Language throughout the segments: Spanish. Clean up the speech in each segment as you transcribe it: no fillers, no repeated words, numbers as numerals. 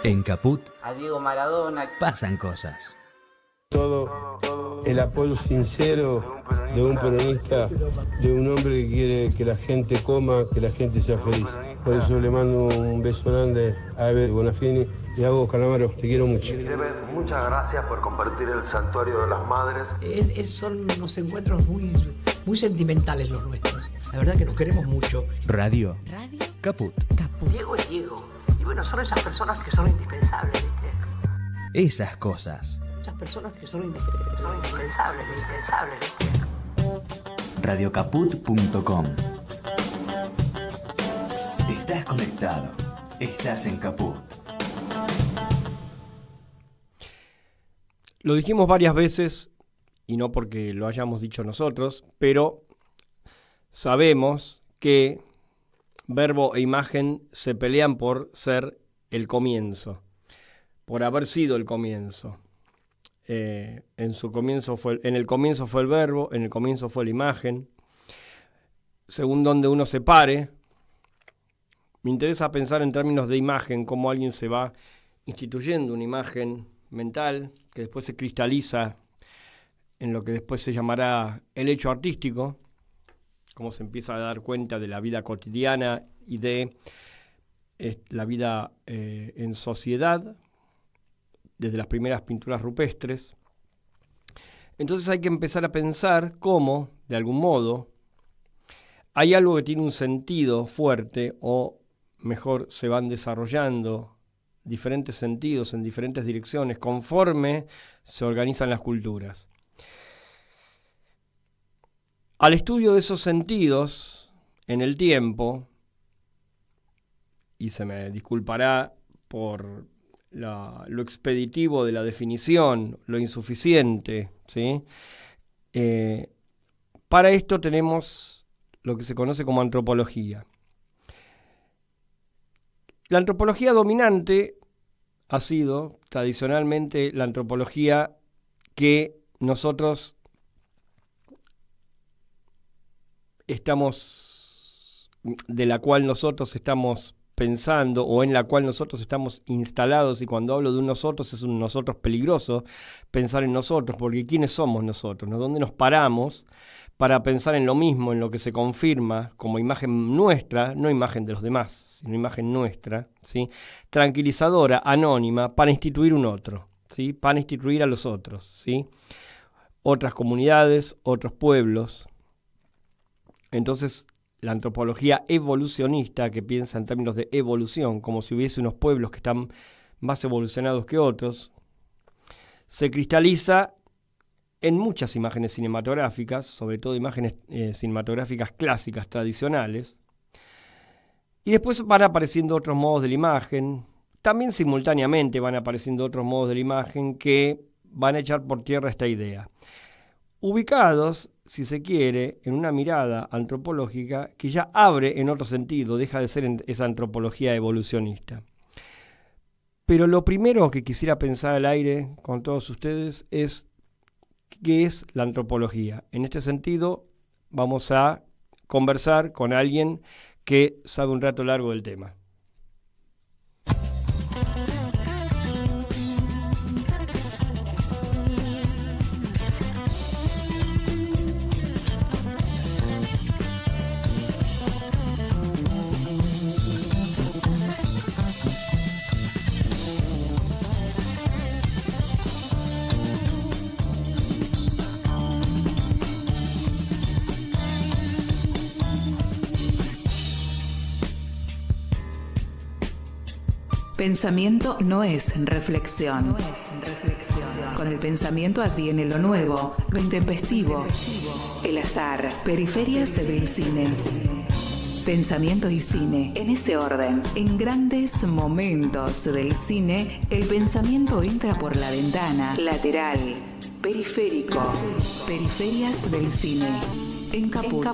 En Caput a Diego Maradona pasan cosas. Todo el apoyo sincero de un peronista, de un hombre que quiere que la gente coma, que la gente sea feliz. Por eso le mando un beso grande a Eber Bonafini y a vos, Calamaro, te quiero mucho. Muchas gracias por compartir el Santuario de las Madres. Son unos encuentros muy sentimentales los nuestros. La verdad que nos queremos mucho. Radio Caput. Diego es Diego. Y bueno, son esas personas que son indispensables, ¿viste? Esas cosas. Esas personas que son indispensables, ¿viste? Radiocaput.com. Estás conectado. Estás en Caput. Lo dijimos varias veces, y no porque lo hayamos dicho nosotros, pero sabemos que verbo e imagen se pelean por ser el comienzo, por haber sido el comienzo. En el comienzo fue el verbo, en el comienzo fue la imagen. Según donde uno se pare, me interesa pensar en términos de imagen, cómo alguien se va instituyendo una imagen mental que después se cristaliza en lo que después se llamará el hecho artístico, cómo se empieza a dar cuenta de la vida cotidiana y de la vida en sociedad, desde las primeras pinturas rupestres. Entonces hay que empezar a pensar cómo, de algún modo, hay algo que tiene un sentido fuerte, o mejor, se van desarrollando diferentes sentidos en diferentes direcciones conforme se organizan las culturas. Al estudio de esos sentidos en el tiempo, y se me disculpará por lo expeditivo de la definición, lo insuficiente, ¿sí? Para esto tenemos lo que se conoce como antropología. La antropología dominante ha sido tradicionalmente la antropología de la cual nosotros estamos pensando, o en la cual nosotros estamos instalados, y cuando hablo de un nosotros es un nosotros peligroso pensar en nosotros, porque ¿quiénes somos nosotros? ¿Dónde nos paramos para pensar en lo mismo, en lo que se confirma como imagen nuestra, no imagen de los demás, sino imagen nuestra, ¿sí? Tranquilizadora, anónima, para instituir un otro, ¿sí? Para instituir a los otros, ¿sí? Otras comunidades, otros pueblos. Entonces, la antropología evolucionista, que piensa en términos de evolución, como si hubiese unos pueblos que están más evolucionados que otros, se cristaliza en muchas imágenes cinematográficas, sobre todo imágenes cinematográficas clásicas, tradicionales, y después van apareciendo otros modos de la imagen, también simultáneamente van apareciendo otros modos de la imagen que van a echar por tierra esta idea, ubicados, si se quiere, en una mirada antropológica que ya abre en otro sentido, deja de ser esa antropología evolucionista. Pero lo primero que quisiera pensar al aire con todos ustedes es qué es la antropología. En este sentido, vamos a conversar con alguien que sabe un rato largo del tema. Pensamiento no es reflexión. Con el pensamiento adviene lo nuevo, lo intempestivo, el azar, periferias del cine. Pensamiento y cine, en ese orden. En grandes momentos del cine, el pensamiento entra por la ventana, lateral, periférico. Periferias del cine, en Caput.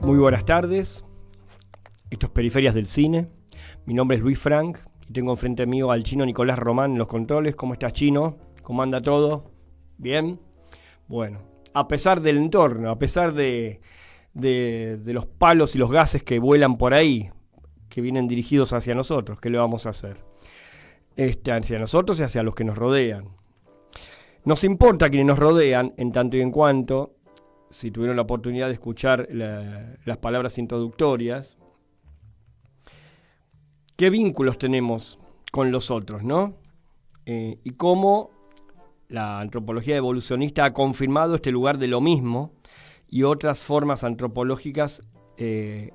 Muy buenas tardes. Esto es Periferias del Cine. Mi nombre es Luis Frank y tengo enfrente mío al chino Nicolás Román en los controles. ¿Cómo estás, Chino? ¿Cómo anda todo? ¿Bien? Bueno, a pesar del entorno, a pesar de los palos y los gases que vuelan por ahí, que vienen dirigidos hacia nosotros, ¿qué le vamos a hacer? Hacia nosotros y hacia los que nos rodean. Nos importa quienes nos rodean, en tanto y en cuanto, si tuvieron la oportunidad de escuchar las palabras introductorias, qué vínculos tenemos con los otros, ¿no? Y cómo la antropología evolucionista ha confirmado este lugar de lo mismo y otras formas antropológicas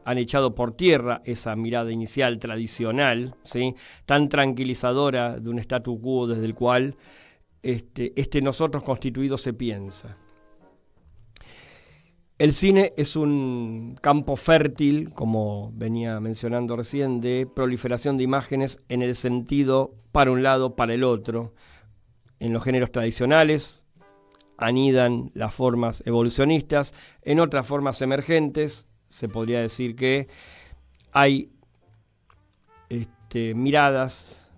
han echado por tierra esa mirada inicial tradicional, ¿sí? Tan tranquilizadora de un statu quo desde el cual este nosotros constituido se piensa. El cine es un campo fértil, como venía mencionando recién, de proliferación de imágenes en el sentido para un lado, para el otro. En los géneros tradicionales anidan las formas evolucionistas, en otras formas emergentes se podría decir que hay miradas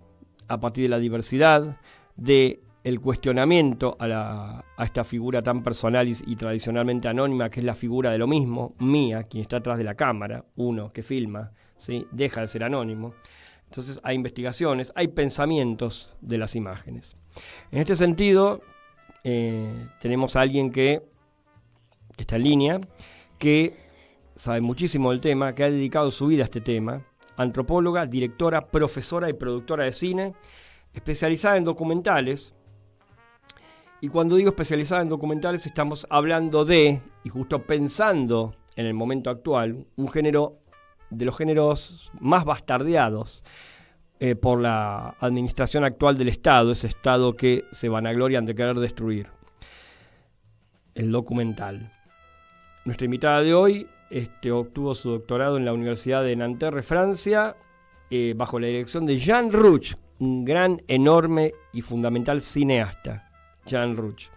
a partir de la diversidad, de el cuestionamiento a esta figura tan personal y tradicionalmente anónima que es la figura de lo mismo, mía, quien está atrás de la cámara, uno que filma, ¿sí? Deja de ser anónimo. Entonces hay investigaciones, hay pensamientos de las imágenes. En este sentido, tenemos a alguien que está en línea, que sabe muchísimo del tema, que ha dedicado su vida a este tema, antropóloga, directora, profesora y productora de cine, especializada en documentales. Y cuando digo especializada en documentales estamos hablando de, y justo pensando en el momento actual, un género de los géneros más bastardeados por la administración actual del Estado, ese Estado que se vanaglorian de querer destruir, el documental. Nuestra invitada de hoy obtuvo su doctorado en la Universidad de Nanterre, Francia, bajo la dirección de Jean Rouch, un gran, enorme y fundamental cineasta, Jean Rouch.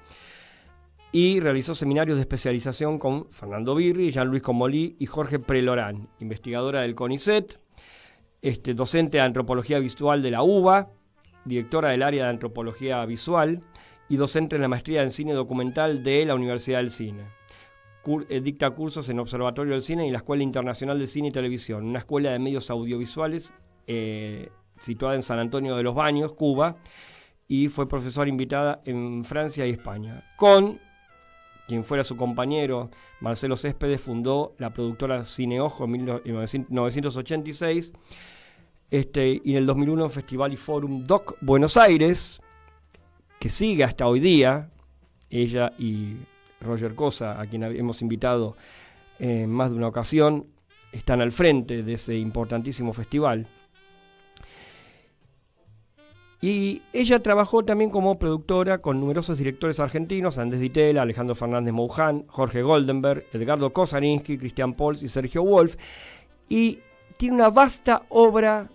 Y realizó seminarios de especialización con Fernando Birri, Jean-Louis Comolli y Jorge Prelorán, investigadora del CONICET, docente de Antropología Visual de la UBA, directora del área de Antropología Visual y docente en la maestría en Cine Documental de la Universidad del Cine. Dicta cursos en Observatorio del Cine y la Escuela Internacional de Cine y Televisión, una escuela de medios audiovisuales situada en San Antonio de los Baños, Cuba, y fue profesora invitada en Francia y España. Con quien fuera su compañero, Marcelo Céspedes, fundó la productora Cineojo en 1986, y en el 2001 Festival y Fórum Doc Buenos Aires, que sigue hasta hoy día. Ella y Roger Cosa, a quien hemos invitado en más de una ocasión, están al frente de ese importantísimo festival. Y ella trabajó también como productora con numerosos directores argentinos, Andrés Di Tella, Alejandro Fernández Mouján, Jorge Goldenberg, Edgardo Kosaninsky, Cristian Pols y Sergio Wolf. Y tiene una vasta obra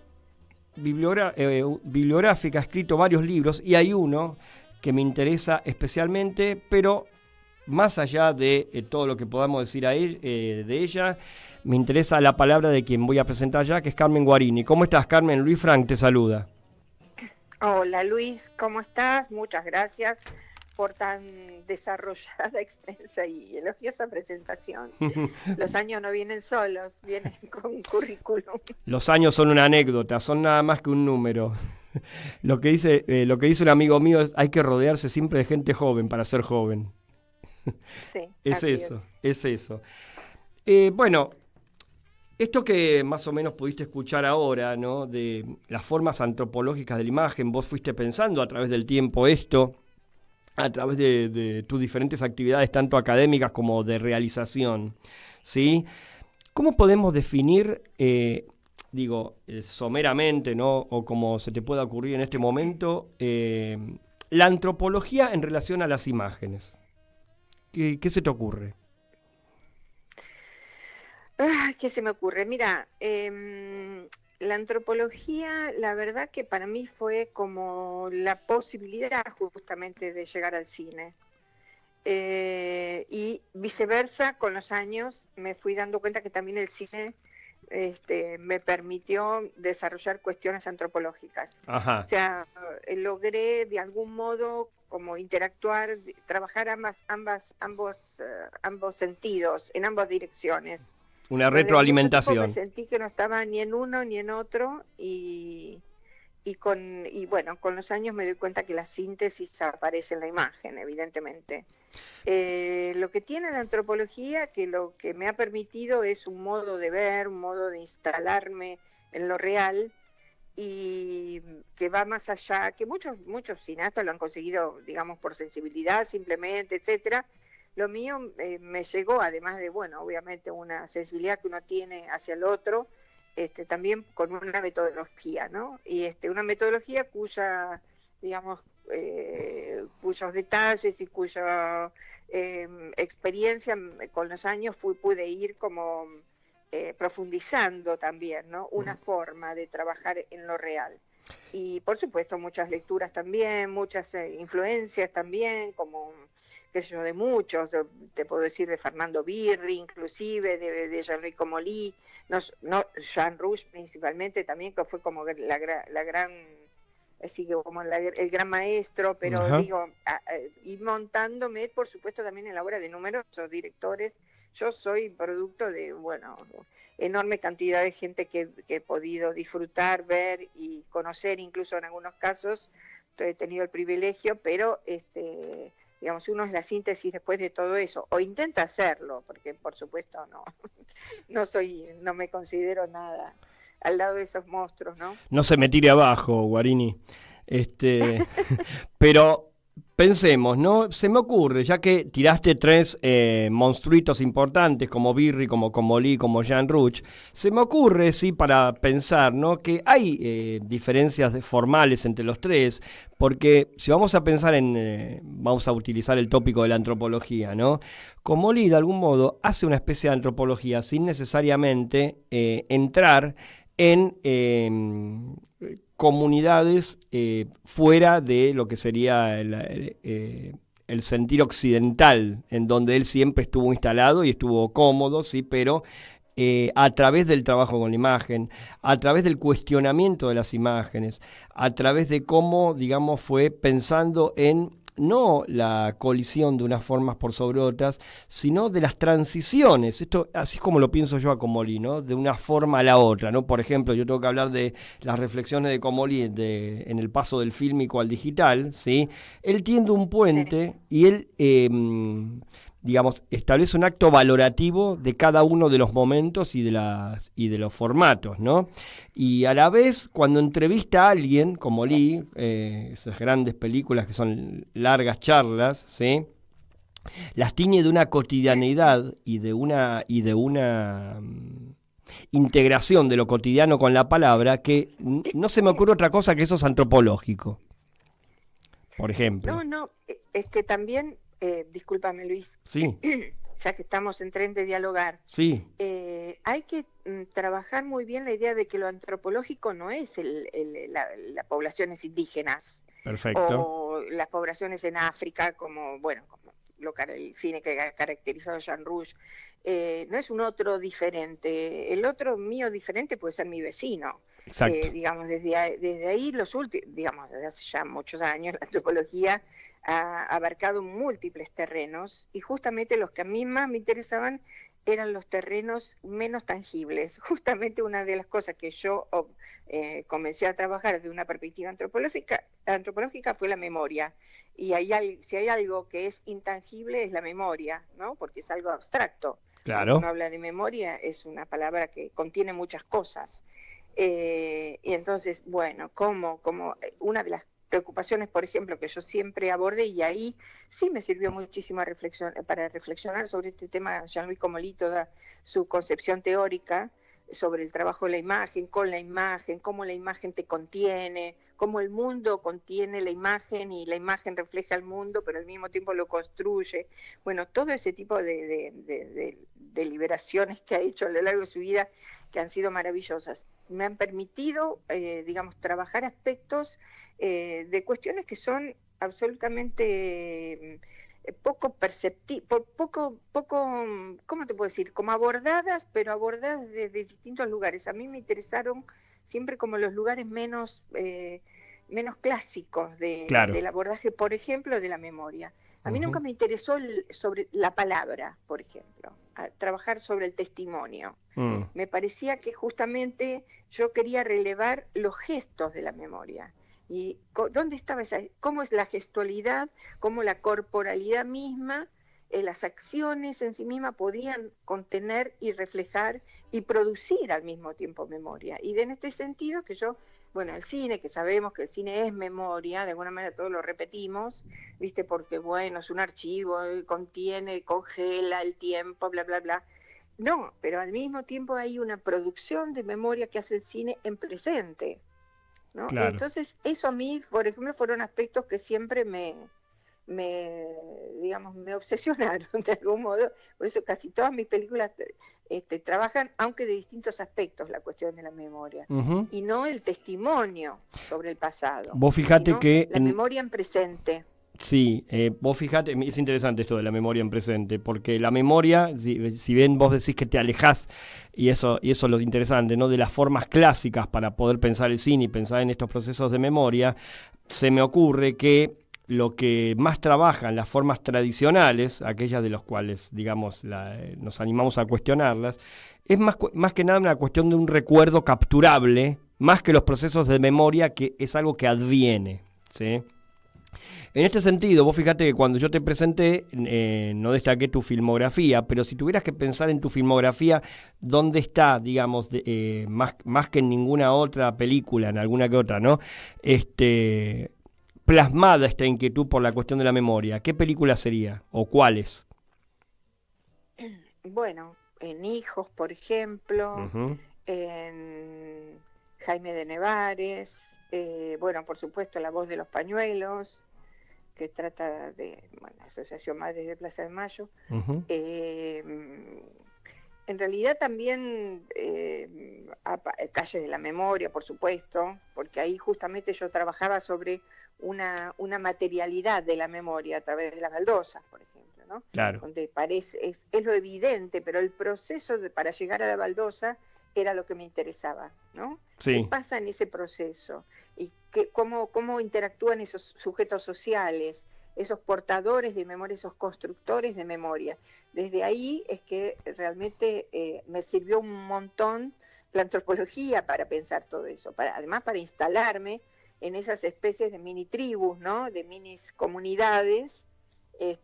bibliográfica, ha escrito varios libros, y hay uno que me interesa especialmente, pero más allá de todo lo que podamos decir de ella, me interesa la palabra de quien voy a presentar ya, que es Carmen Guarini. ¿Cómo estás, Carmen? Luis Frank te saluda. Hola Luis, ¿cómo estás? Muchas gracias por tan desarrollada, extensa y elogiosa presentación. Los años no vienen solos, vienen con currículum. Los años son una anécdota, son nada más que un número. Lo que dice un amigo mío es: hay que rodearse siempre de gente joven para ser joven. Sí, es eso. Bueno, esto que más o menos pudiste escuchar ahora, ¿no? De las formas antropológicas de la imagen, vos fuiste pensando a través del tiempo esto, a través de tus diferentes actividades, tanto académicas como de realización, ¿sí? ¿Cómo podemos definir, someramente, ¿no? O como se te pueda ocurrir en este momento, la antropología en relación a las imágenes? ¿Qué se te ocurre? ¿Qué se me ocurre? Mira, la antropología, la verdad que para mí fue como la posibilidad justamente de llegar al cine. Y viceversa, con los años me fui dando cuenta que también el cine me permitió desarrollar cuestiones antropológicas. Ajá. O sea, logré de algún modo como interactuar, trabajar ambos sentidos, en ambas direcciones. Una Durante mucho tiempo retroalimentación. me sentí que no estaba ni en uno ni en otro bueno, con los años me doy cuenta que la síntesis aparece en la imagen, evidentemente. Lo que tiene la antropología, que lo que me ha permitido es un modo de ver, un modo de instalarme en lo real, y que va más allá, que muchos cineastas lo han conseguido, digamos, por sensibilidad simplemente, etcétera. Lo mío me llegó, además de, bueno, obviamente una sensibilidad que uno tiene hacia el otro, también con una metodología, ¿no? Y una metodología cuya, digamos, cuyos detalles y cuya experiencia con los años pude ir como profundizando también, ¿no? Una forma de trabajar en lo real. Y por supuesto muchas lecturas también, muchas influencias también, como qué sé yo, de muchos, te puedo decir de Fernando Birri, inclusive, de Jean-Louis Comolli, no Jean Rouch principalmente también, que fue como la gran, así que como el gran maestro, pero Ajá. digo, y montándome, por supuesto, también en la obra de numerosos directores. Yo soy producto de, bueno, enorme cantidad de gente que he podido disfrutar, ver y conocer, incluso en algunos casos he tenido el privilegio, pero digamos, uno es la síntesis después de todo eso, o intenta hacerlo, porque por supuesto no me considero nada al lado de esos monstruos, ¿no? No se me tire abajo, Guarini. Pero pensemos, ¿no? Se me ocurre, ya que tiraste tres monstruitos importantes como Birri, como Comolli, como Jean Rouch, se me ocurre, sí, para pensar, ¿no? Que hay diferencias formales entre los tres, porque si vamos a pensar vamos a utilizar el tópico de la antropología, ¿no? Comolli, de algún modo, hace una especie de antropología sin necesariamente entrar en comunidades fuera de lo que sería el sentir occidental, en donde él siempre estuvo instalado y estuvo cómodo, sí, pero a través del trabajo con la imagen, a través del cuestionamiento de las imágenes, a través de cómo, digamos, fue pensando en no la colisión de unas formas por sobre otras, sino de las transiciones. Esto así es como lo pienso yo a Comolli, ¿no? De una forma a la otra, ¿no? Por ejemplo, yo tengo que hablar de las reflexiones de Comolli en el paso del fílmico al digital, ¿sí? Él tiende un puente y él digamos, establece un acto valorativo de cada uno de los momentos y de los formatos, ¿no? Y a la vez, cuando entrevista a alguien, como Lee, esas grandes películas que son largas charlas, ¿sí? Las tiñe de una cotidianeidad y de una integración de lo cotidiano con la palabra que no se me ocurre otra cosa que eso es antropológico, por ejemplo. No, también, discúlpame Luis, Sí. Ya que estamos en tren de dialogar, Sí. hay que trabajar muy bien la idea de que lo antropológico no es las poblaciones indígenas. Perfecto. O las poblaciones en África, como el cine que ha caracterizado a Jean Rouch. No es un otro diferente. El otro mío diferente puede ser mi vecino. Exacto. Digamos, desde ahí digamos, desde hace ya muchos años, la antropología ha abarcado múltiples terrenos, y justamente los que a mí más me interesaban eran los terrenos menos tangibles. Justamente una de las cosas que yo comencé a trabajar desde una perspectiva antropológica fue la memoria. Y si hay algo que es intangible es la memoria, ¿no? Porque es algo abstracto. Claro. Cuando uno habla de memoria es una palabra que contiene muchas cosas. Y entonces, bueno, como una de las preocupaciones, por ejemplo, que yo siempre abordé, y ahí sí me sirvió muchísimo para reflexionar sobre este tema, Jean-Louis Comolli, toda su concepción teórica sobre el trabajo de la imagen, con la imagen, cómo la imagen te contiene, cómo el mundo contiene la imagen y la imagen refleja el mundo, pero al mismo tiempo lo construye. Bueno, todo ese tipo de liberaciones que ha hecho a lo largo de su vida, que han sido maravillosas, me han permitido, digamos, trabajar aspectos de cuestiones que son absolutamente poco ¿cómo te puedo decir? Como abordadas, pero abordadas desde distintos lugares. A mí me interesaron siempre como los lugares menos clásicos del abordaje, por ejemplo, de la memoria. A mí nunca me interesó sobre la palabra, por ejemplo, trabajar sobre el testimonio. Me parecía que justamente yo quería relevar los gestos de la memoria. ¿Y dónde estaba cómo es la gestualidad, cómo la corporalidad misma, las acciones en sí mismas podían contener y reflejar y producir al mismo tiempo memoria? Y en este sentido que yo, bueno, el cine, que sabemos que el cine es memoria, de alguna manera todos lo repetimos, ¿viste? Porque, bueno, es un archivo, contiene, congela el tiempo, bla, bla, bla. No, pero al mismo tiempo hay una producción de memoria que hace el cine en presente, ¿no? Claro. Entonces, eso a mí, por ejemplo, fueron aspectos que siempre me obsesionaron de algún modo. Por eso casi todas mis películas trabajan, aunque de distintos aspectos, la cuestión de la memoria, y no el testimonio sobre el pasado. Vos fijate que la memoria en presente. Sí, vos fijate, es interesante esto de la memoria en presente, porque la memoria, si bien vos decís que te alejás, y eso es lo interesante, ¿no? De las formas clásicas para poder pensar el cine y pensar en estos procesos de memoria, se me ocurre que lo que más trabajan las formas tradicionales, aquellas de las cuales, digamos, nos animamos a cuestionarlas, es más que nada una cuestión de un recuerdo capturable, más que los procesos de memoria, que es algo que adviene, ¿sí? En este sentido, vos fíjate que cuando yo te presenté, no destaqué tu filmografía, pero si tuvieras que pensar en tu filmografía, ¿dónde está, digamos, más que en ninguna otra película, en alguna que otra, ¿no? Plasmada esta inquietud por la cuestión de la memoria, ¿qué película sería o cuáles? Bueno, en Hijos, por ejemplo, Uh-huh. en Jaime de Nevares, bueno, por supuesto, La voz de los pañuelos, que trata de, bueno, la Asociación Madres de Plaza de Mayo. Uh-huh. En realidad también Calle de la Memoria, por supuesto, porque ahí justamente yo trabajaba sobre una materialidad de la memoria a través de las baldosas, por ejemplo, ¿no? Claro. Donde es lo evidente, pero el proceso para llegar a la baldosa era lo que me interesaba, ¿no? Sí. ¿Qué pasa en ese proceso? Y cómo interactúan esos sujetos sociales, esos portadores de memoria, esos constructores de memoria. Desde ahí es que realmente me sirvió un montón la antropología para pensar todo eso, además para instalarme en esas especies de mini tribus, ¿no? De minis comunidades,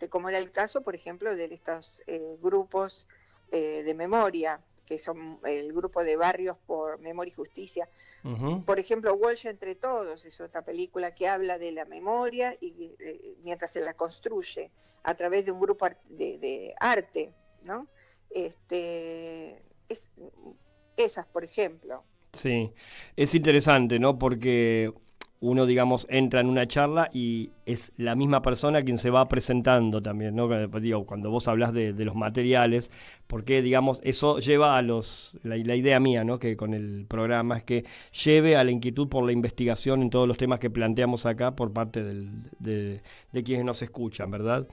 como era el caso, por ejemplo, de estos grupos de memoria, que son el grupo de Barrios por Memoria y Justicia. Uh-huh. Por ejemplo, Walsh entre todos es otra película que habla de la memoria y mientras se la construye a través de un grupo de arte, ¿no? Esas, por ejemplo. Sí, es interesante, ¿no? Porque uno, digamos, entra en una charla y es la misma persona quien se va presentando también, ¿no? Digo, cuando vos hablás de los materiales, porque, digamos, eso lleva a la idea mía, ¿no? Que con el programa es que lleve a la inquietud por la investigación en todos los temas que planteamos acá por parte de quienes nos escuchan, ¿verdad?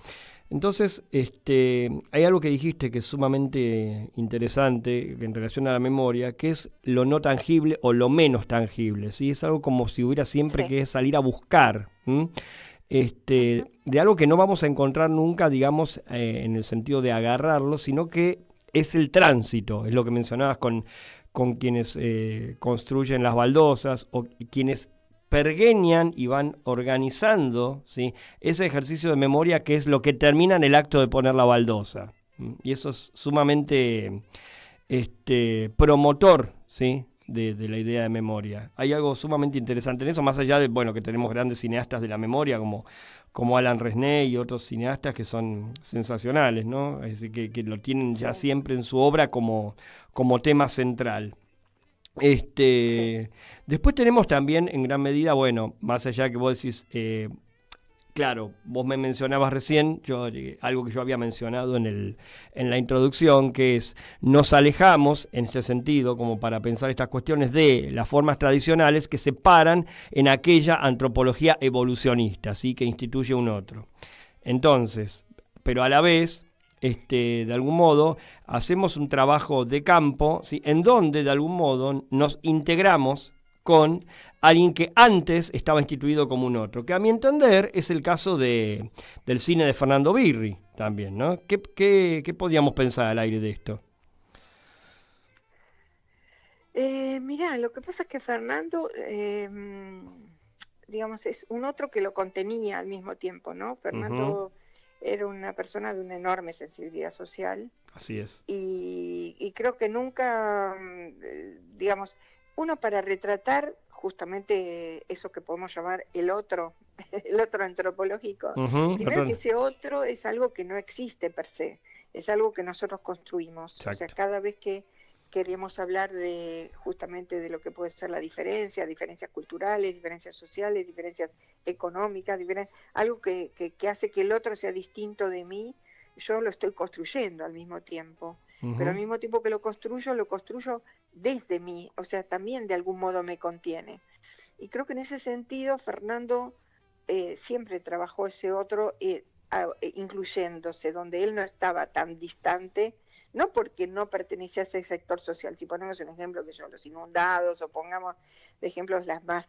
Entonces, hay algo que dijiste que es sumamente interesante en relación a la memoria, que es lo no tangible o lo menos tangible, ¿sí? Es algo como si hubiera siempre que salir a buscar, de algo que no vamos a encontrar nunca, digamos, en el sentido de agarrarlo, sino que es el tránsito, es lo que mencionabas con quienes construyen las baldosas o quienes pergeñan y van organizando, ¿sí? Ese ejercicio de memoria que es lo que termina en el acto de poner la baldosa. Y eso es sumamente promotor, ¿sí? de la idea de memoria. Hay algo sumamente interesante en eso, más allá de, bueno, que tenemos grandes cineastas de la memoria como Alan Resnais y otros cineastas que son sensacionales, ¿no? Es decir, que lo tienen ya siempre en su obra como tema central. Después tenemos también en gran medida, bueno, más allá que vos decís, claro, vos me mencionabas recién, algo que yo había mencionado en la introducción, que es, nos alejamos en este sentido, como para pensar estas cuestiones, de las formas tradicionales que se paran en aquella antropología evolucionista, ¿sí? Que instituye un otro. Entonces, pero a la vez, de algún modo, hacemos un trabajo de campo, ¿sí? En donde, de algún modo, nos integramos con alguien que antes estaba instituido como un otro, que a mi entender es el caso del cine de Fernando Birri también, ¿no? ¿Qué podríamos pensar al aire de esto? Mirá, lo que pasa es que Fernando, digamos, es un otro que lo contenía al mismo tiempo, ¿no? Fernando era una persona de una enorme sensibilidad social. Así es. Y creo que nunca, digamos, uno para retratar justamente eso que podemos llamar el otro antropológico, primero que ese otro es algo que no existe per se, es algo que nosotros construimos. Exacto. O sea, cada vez que queremos hablar de justamente de lo que puede ser la diferencias culturales, diferencias sociales, diferencias económicas, algo que hace que el otro sea distinto de mí, yo lo estoy construyendo al mismo tiempo. Pero al mismo tiempo que lo construyo desde mí, o sea, también de algún modo me contiene. Y creo que en ese sentido Fernando siempre trabajó ese otro incluyéndose, donde él no estaba tan distante, no porque no pertenecía a ese sector social. Si ponemos un ejemplo que yo, los inundados, o pongamos de ejemplos la más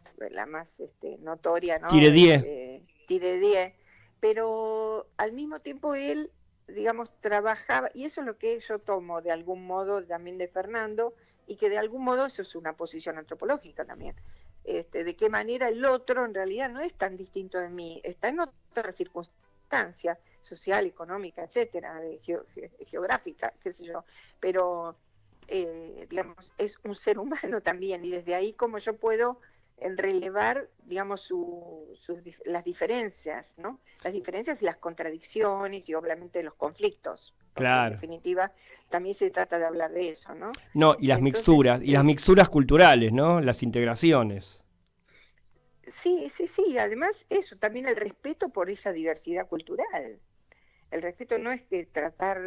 notoria, ¿no? Tiredier, pero al mismo tiempo él, digamos, trabajaba, y eso es lo que yo tomo de algún modo también de Fernando, y que de algún modo eso es una posición antropológica también, de qué manera el otro en realidad no es tan distinto de mí, está en otra circunstancia social, económica, etcétera, geográfica, qué sé yo, pero digamos, es un ser humano también, y desde ahí como yo puedo relevar, digamos, las diferencias, ¿no? Las diferencias y las contradicciones y obviamente los conflictos. Claro. En definitiva, también se trata de hablar de eso, ¿no? No, y las mixturas culturales, ¿no? Las integraciones. Sí, además eso, también el respeto por esa diversidad cultural. El respeto no es que tratar,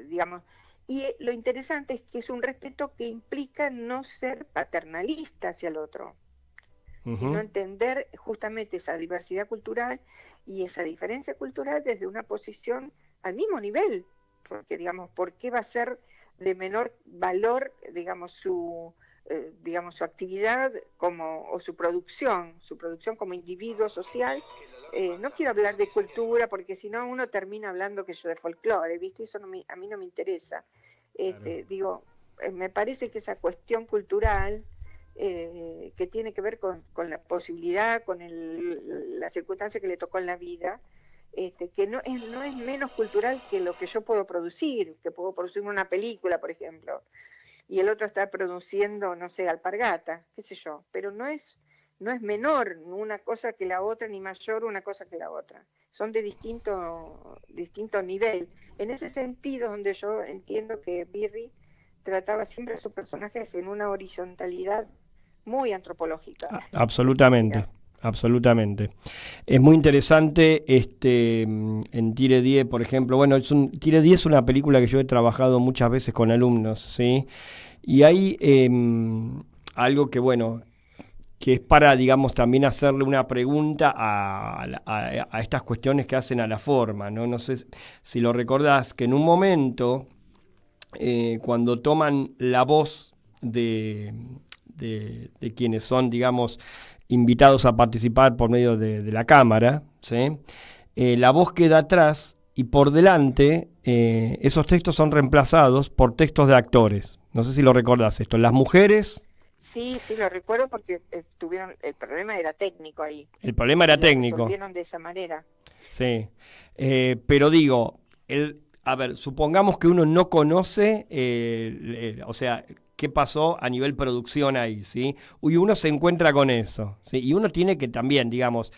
digamos, y lo interesante es que es un respeto que implica no ser paternalista hacia el otro, sino entender justamente esa diversidad cultural y esa diferencia cultural desde una posición al mismo nivel, porque, digamos, ¿por qué va a ser de menor valor, digamos, su actividad o su producción como individuo social? No quiero hablar de cultura, porque si no uno termina hablando que yo de folclore, ¿viste? Eso a mí no me interesa. Claro. Me parece que esa cuestión cultural que tiene que ver con la posibilidad, con la circunstancia que le tocó en la vida, que no es menos cultural que lo que yo puedo producir, que puedo producir una película, por ejemplo, y el otro está produciendo, no sé, alpargatas, qué sé yo, pero no es menor una cosa que la otra, ni mayor una cosa que la otra, son de distinto nivel. En ese sentido, donde yo entiendo que Birri trataba siempre a sus personajes en una horizontalidad muy antropológica. Absolutamente. Es muy interesante en Tiredier, por ejemplo. Bueno, Tiredier es una película que yo he trabajado muchas veces con alumnos, ¿sí? Y hay algo que, bueno, que es para, digamos, también hacerle una pregunta a estas cuestiones que hacen a la forma, ¿no? No sé si lo recordás, que en un momento, cuando toman la voz de quienes son, digamos, invitados a participar por medio de la cámara, ¿sí? La voz queda atrás y por delante esos textos son reemplazados por textos de actores. No sé si lo recordás esto. Las mujeres... Sí, lo recuerdo porque el problema era técnico ahí. El problema era técnico. Lo resolvieron de esa manera. Sí, pero digo, supongamos que uno no conoce, o sea, qué pasó a nivel producción ahí, ¿sí? Y uno se encuentra con eso, ¿sí? Y uno tiene que también, digamos,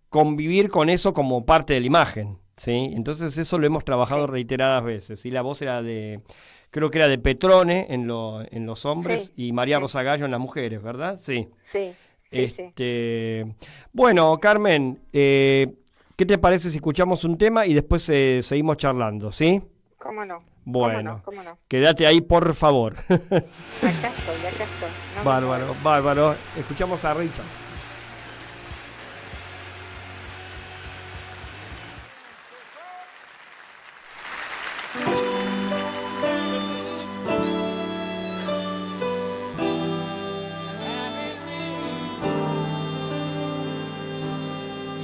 convivir con eso como parte de la imagen, ¿sí? Entonces eso lo hemos trabajado reiteradas veces, ¿sí? La voz era creo que era de Petrone en los hombres y María Rosa Gallo en las mujeres, ¿verdad? Sí. Sí. Bueno, Carmen, ¿qué te parece si escuchamos un tema y después seguimos charlando, sí? ¿Cómo no? Bueno, ¿Cómo no? Quédate ahí, por favor. Acá estoy. No bárbaro. Escuchamos a Richards.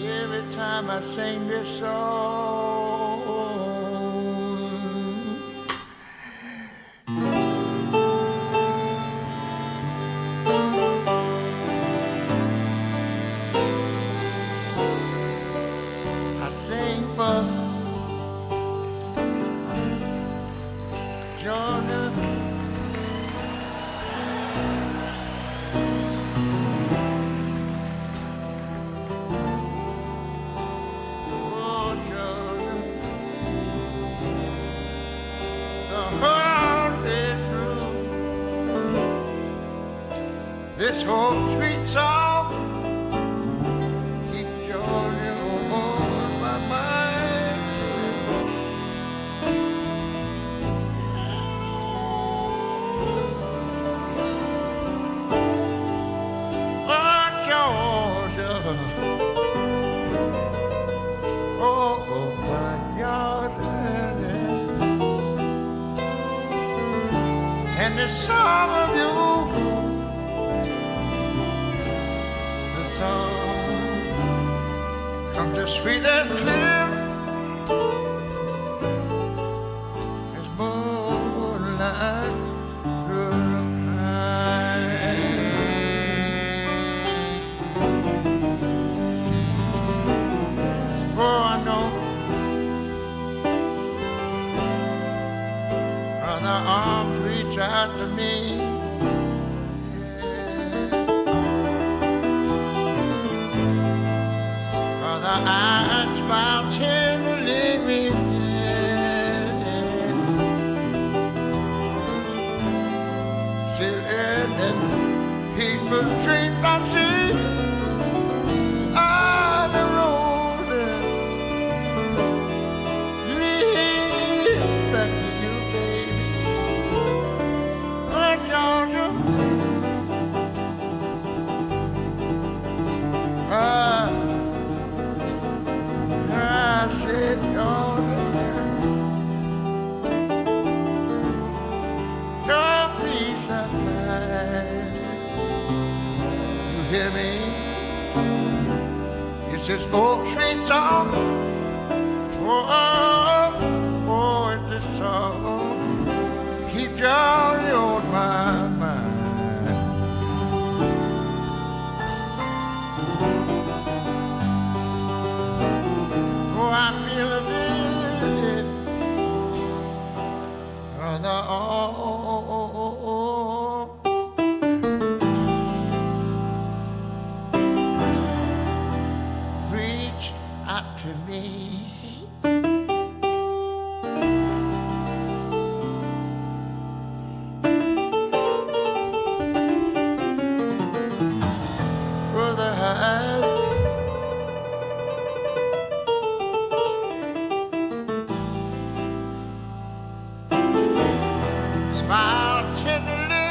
Every time I sing this song, I sing for Georgia. Oh, Georgia. The whole day through, this whole sweet song keep Georgia on my mind. Oh, Georgia. Oh, my Georgia. And the song of you, the song comes as sweet and clear as moonlight through the pine. Oh, I know other arms reach out to me. Other eyes smile tenderly me. Still in peaceful dreams I see on the road that leads back to you, baby. Oh, Georgia. I said, Georgia, your peace I find. You hear me? It's this old sweet song. Oh, oh, oh, it's this song. Keep Georgia on my mind. Oh, I feel a bit of the reach out to me. Brother, smile tenderly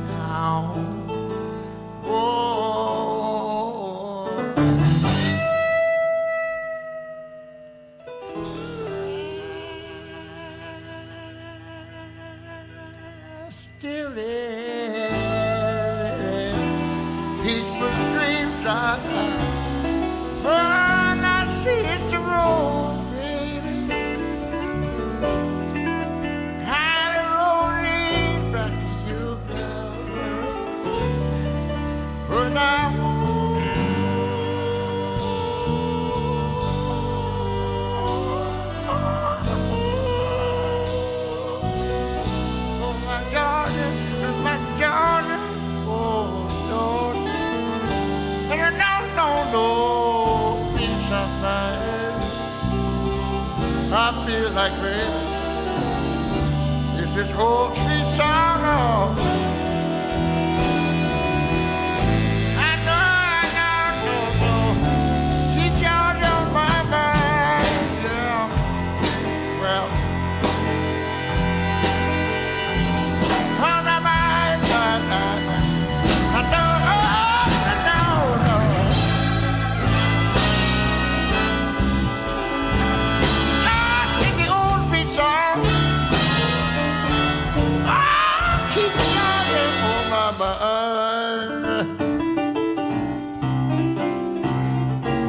now. Oh, still in peaceful dreams all I see is the road, baby. How the road leads back to you, girl. But now oh, my Georgia, my Georgia, oh, Lord. And I don't know peace of mind. I feel like rain. It's this whole sweet sorrow. I know. Keep Georgia on my mind, yeah. Well, on my mind, I know.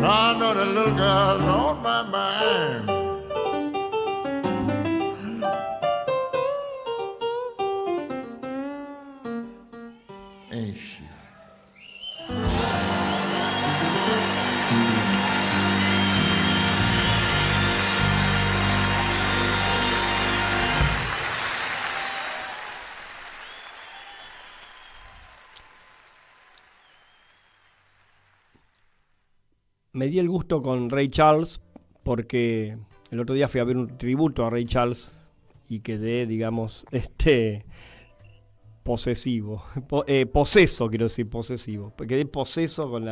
I know that little girl's on my mind. Ain't she? Me di el gusto con Ray Charles porque el otro día fui a ver un tributo a Ray Charles y quedé, digamos, posesivo, poseso, quiero decir, posesivo. Quedé poseso con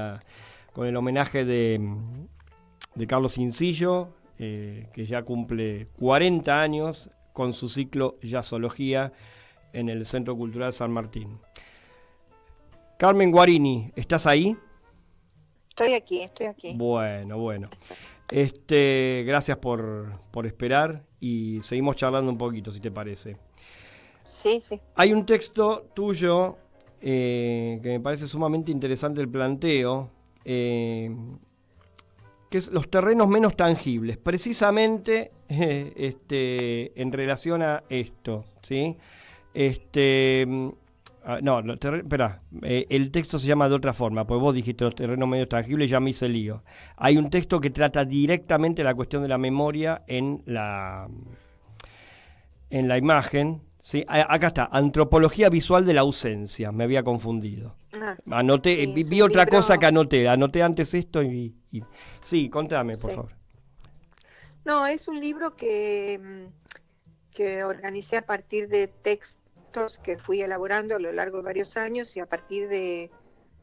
el homenaje de Carlos Incillo, que ya cumple 40 años con su ciclo Jazzología en el Centro Cultural San Martín. Carmen Guarini, ¿estás ahí? Estoy aquí. Bueno. Gracias por esperar y seguimos charlando un poquito, si te parece. Sí. Hay un texto tuyo que me parece sumamente interesante el planteo, que es los terrenos menos tangibles, precisamente en relación a esto, ¿sí? El texto se llama de otra forma, pues vos dijiste los terrenos menos tangibles y ya me hice lío. Hay un texto que trata directamente la cuestión de la memoria en la imagen, ¿sí? Acá está, antropología visual de la ausencia, me había confundido. Anoté, sí, vi otra libro... cosa que anoté antes esto y... Sí, contame, por favor. No, es un libro que organicé a partir de textos que fui elaborando a lo largo de varios años y a partir de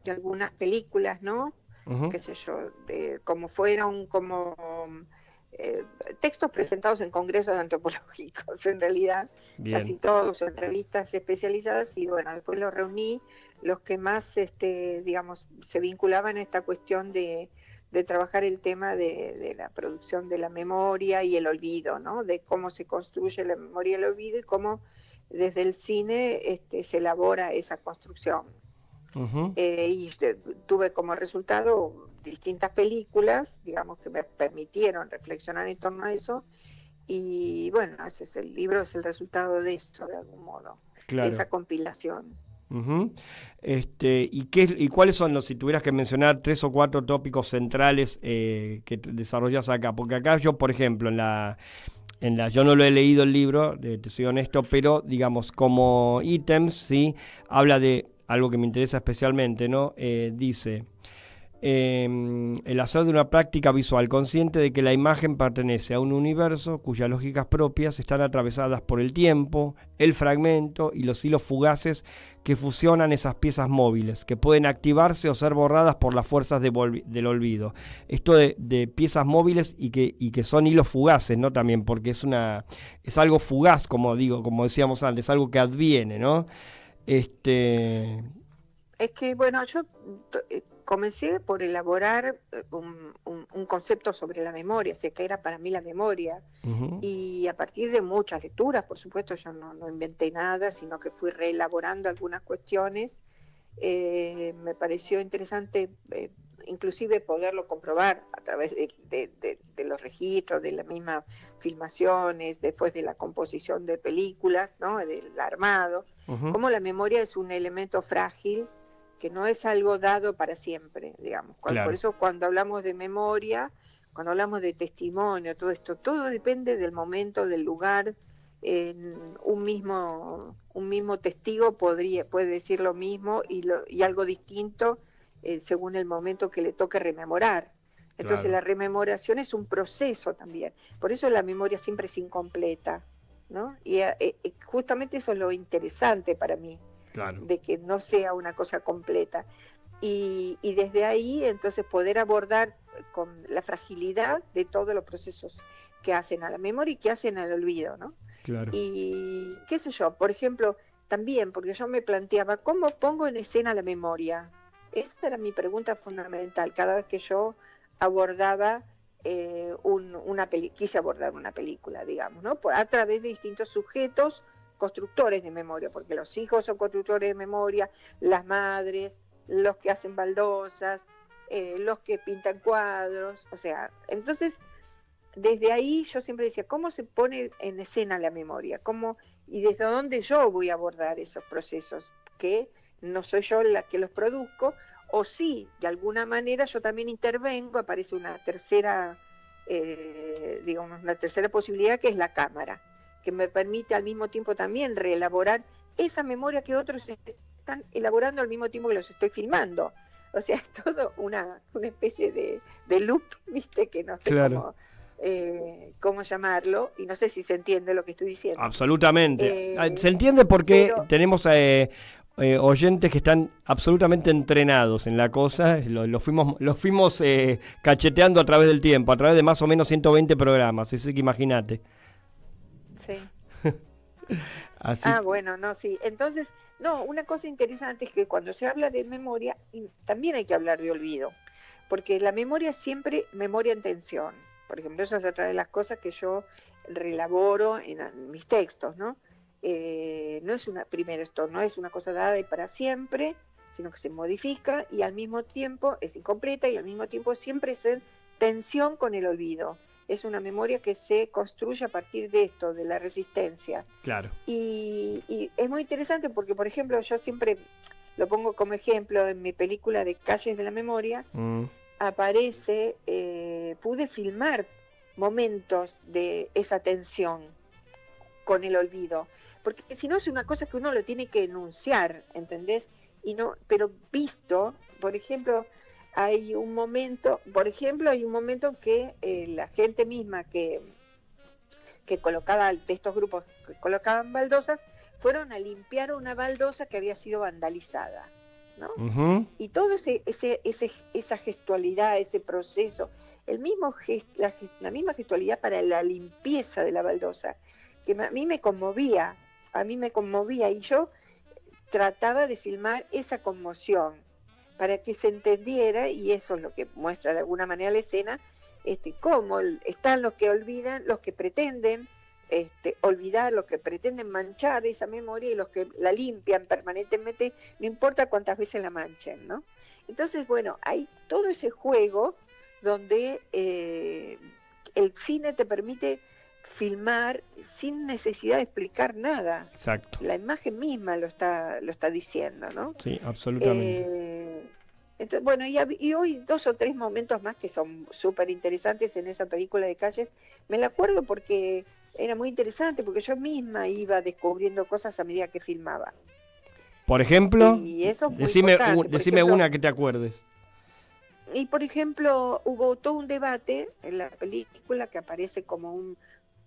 algunas películas, ¿no? Uh-huh. Qué sé yo, textos presentados en congresos antropológicos, en realidad, bien. Casi todos, entrevistas especializadas, y bueno, después los reuní, los que más, digamos, se vinculaban a esta cuestión de trabajar el tema de la producción de la memoria y el olvido, ¿no? De cómo se construye la memoria y el olvido y cómo desde el cine se elabora esa construcción. Uh-huh. Y tuve como resultado distintas películas, digamos, que me permitieron reflexionar en torno a eso, y bueno, el libro es el resultado de eso, de algún modo, claro. De esa compilación. Uh-huh. ¿Y cuáles son si tuvieras que mencionar 3 o 4 tópicos centrales que desarrollas acá? Porque acá yo, por ejemplo, yo no lo he leído el libro, te soy honesto, pero digamos como ítems, sí, habla de algo que me interesa especialmente, ¿no? Dice, el hacer de una práctica visual consciente de que la imagen pertenece a un universo cuyas lógicas propias están atravesadas por el tiempo, el fragmento y los hilos fugaces que fusionan esas piezas móviles, que pueden activarse o ser borradas por las fuerzas del olvido. Esto de piezas móviles y que son hilos fugaces, ¿no? También, porque es algo fugaz, como decíamos antes, algo que adviene, ¿no? Es que, bueno, yo comencé por elaborar un concepto sobre la memoria, sé que era para mí la memoria, uh-huh. Y a partir de muchas lecturas, por supuesto, yo no inventé nada, sino que fui reelaborando algunas cuestiones. Me pareció interesante inclusive poderlo comprobar a través de los registros, de las mismas filmaciones, después de la composición de películas, ¿no? Del armado, uh-huh. Cómo la memoria es un elemento frágil, que no es algo dado para siempre, digamos. Claro. Por eso cuando hablamos de memoria, cuando hablamos de testimonio, todo esto, todo depende del momento, del lugar. Un mismo testigo puede decir lo mismo y algo distinto según el momento que le toque rememorar. Entonces claro. La rememoración es un proceso también. Por eso la memoria siempre es incompleta, ¿no? Y justamente eso es lo interesante para mí. Claro. De que no sea una cosa completa. Y desde ahí, entonces, poder abordar con la fragilidad de todos los procesos que hacen a la memoria y que hacen al olvido, ¿no? Claro. Y qué sé yo, por ejemplo, también, porque yo me planteaba, ¿cómo pongo en escena la memoria? Esa era mi pregunta fundamental cada vez que yo abordaba quise abordar una película, digamos, ¿no? A través de distintos sujetos constructores de memoria, porque los hijos son constructores de memoria, las madres, los que hacen baldosas, los que pintan cuadros, o sea, entonces desde ahí yo siempre decía, ¿cómo se pone en escena la memoria? ¿Cómo, y desde dónde yo voy a abordar esos procesos? Que no soy yo la que los produzco, o sí, de alguna manera yo también intervengo, aparece una tercera, digamos, una tercera posibilidad que es la cámara, que me permite al mismo tiempo también reelaborar esa memoria que otros están elaborando al mismo tiempo que los estoy filmando. O sea, es todo una especie de loop, ¿viste? Que no sé Claro. cómo llamarlo, y no sé si se entiende lo que estoy diciendo. Absolutamente. Se entiende porque pero- tenemos oyentes que están absolutamente entrenados en la cosa. Los fuimos cacheteando a través del tiempo, a través de más o menos 120 programas. Así que imagínate. Sí. Así. Bueno, no, sí. Entonces, no, una cosa interesante es que cuando se habla de memoria, también hay que hablar de olvido, porque la memoria es siempre memoria en tensión. Por ejemplo, eso es otra de las cosas que yo relaboro en mis textos, ¿no? No es primero, esto no es una cosa dada y para siempre, sino que se modifica y al mismo tiempo es incompleta y al mismo tiempo siempre es en tensión con el olvido. Es una memoria que se construye a partir de esto, de la resistencia. Claro. Y es muy interesante porque, por ejemplo, yo siempre lo pongo como ejemplo en mi película de Calles de la Memoria, aparece, pude filmar momentos de esa tensión con el olvido, porque si no es una cosa que uno lo tiene que enunciar, ¿entendés? Y no, pero visto, por ejemplo, hay un momento que la gente misma que colocaba, de estos grupos que colocaban baldosas, fueron a limpiar una baldosa que había sido vandalizada, ¿no? Uh-huh. Y todo esa gestualidad, ese proceso, la misma gestualidad para la limpieza de la baldosa, que a mí me conmovía, y yo trataba de filmar esa conmoción para que se entendiera, y eso es lo que muestra de alguna manera la escena, cómo están los que olvidan, los que pretenden olvidar, los que pretenden manchar esa memoria y los que la limpian permanentemente, no importa cuántas veces la manchen, ¿no? Entonces, bueno, hay todo ese juego donde el cine te permite filmar sin necesidad de explicar nada. Exacto. La imagen misma lo está diciendo, ¿no? Sí, absolutamente. Entonces, bueno, y hoy 2 o 3 momentos más que son súper interesantes en esa película de Calles. Me la acuerdo porque era muy interesante, porque yo misma iba descubriendo cosas a medida que filmaba. Por ejemplo, y eso es muy decime importante. una que te acuerdes. Y por ejemplo, hubo todo un debate en la película que aparece como un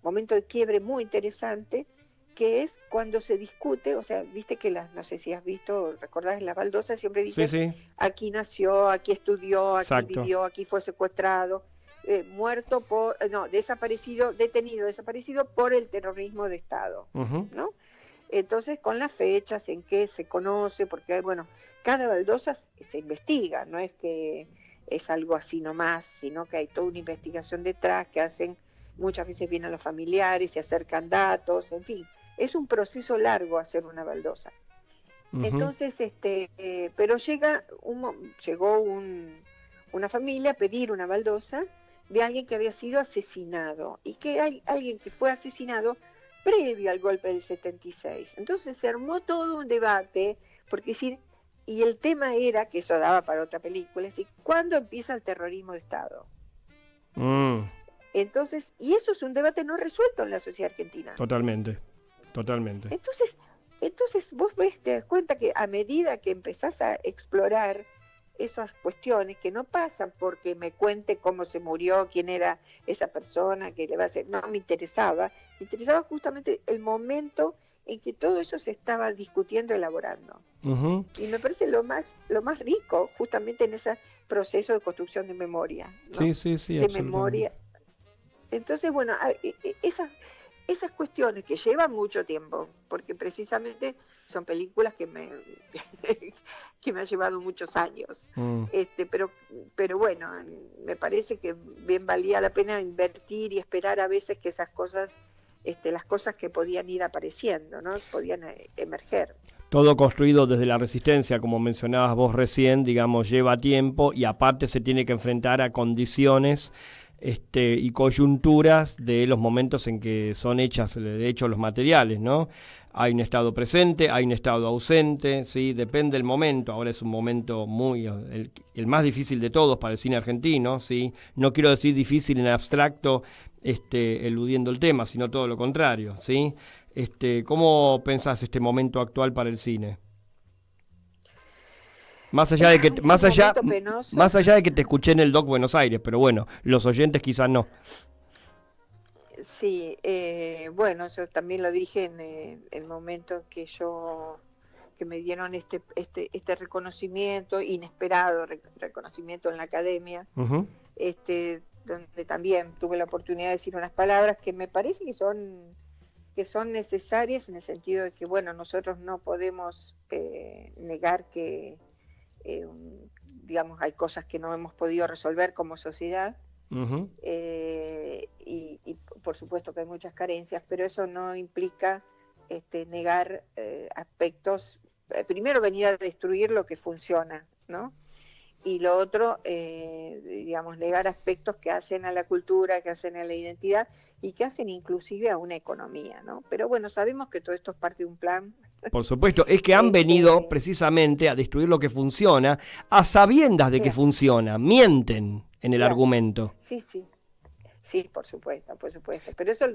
momento de quiebre muy interesante, que es cuando se discute, o sea, viste que no sé si has visto, recordás, las baldosas siempre dicen, Sí. aquí nació, aquí estudió, aquí Exacto. vivió, aquí fue secuestrado, desaparecido por el terrorismo de Estado, Uh-huh. ¿no? Entonces, con las fechas en que se conoce, porque, bueno, cada baldosa se investiga, no es que es algo así nomás, sino que hay toda una investigación detrás que hacen, muchas veces vienen los familiares, se acercan datos, en fin, es un proceso largo hacer una baldosa. Uh-huh. Entonces, pero llegó una familia a pedir una baldosa de alguien que había sido asesinado, y que hay alguien que fue asesinado previo al golpe del 76. Entonces se armó todo un debate, y el tema era, que eso daba para otra película, es decir, ¿cuándo empieza el terrorismo de Estado? Entonces, y eso es un debate no resuelto en la sociedad argentina. Totalmente. Entonces vos te das cuenta que a medida que empezás a explorar esas cuestiones que no pasan porque me cuente cómo se murió, quién era esa persona, que le va a hacer, no me interesaba justamente el momento en que todo eso se estaba discutiendo, elaborando. Uh-huh. Y me parece lo más rico justamente en ese proceso de construcción de memoria, ¿no? Sí, de memoria. Entonces, bueno, esas cuestiones que llevan mucho tiempo, porque precisamente son películas que me han llevado muchos años, pero bueno, me parece que bien valía la pena invertir y esperar a veces que esas cosas, las cosas que podían ir apareciendo, ¿no? Podían emerger. Todo construido desde la resistencia, como mencionabas vos recién, digamos, lleva tiempo y aparte se tiene que enfrentar a condiciones y coyunturas de los momentos en que son de hecho los materiales, ¿no? Hay un estado presente, hay un estado ausente, ¿sí? Depende del momento. Ahora es un momento el más difícil de todos para el cine argentino, ¿sí? No quiero decir difícil en abstracto, eludiendo el tema, sino todo lo contrario, ¿sí? ¿Cómo pensás este momento actual para el cine? Más allá de que más allá de que te escuché en el Doc Buenos Aires, pero bueno, los oyentes quizás no. Sí, bueno, yo también lo dije en el momento que me dieron este reconocimiento, inesperado reconocimiento en la academia, Uh-huh. donde también tuve la oportunidad de decir unas palabras que me parece que son necesarias, en el sentido de que, bueno, nosotros no podemos negar que, digamos, hay cosas que no hemos podido resolver como sociedad. Uh-huh. Y por supuesto que hay muchas carencias, pero eso no implica negar aspectos, primero venir a destruir lo que funciona, ¿no? Y lo otro, digamos, negar aspectos que hacen a la cultura, que hacen a la identidad y que hacen inclusive a una economía, ¿no? Pero bueno, sabemos que todo esto es parte de un plan. Por supuesto, es que han venido precisamente a destruir lo que funciona, a sabiendas de que funciona, mienten en el argumento. Sí, por supuesto. Pero eso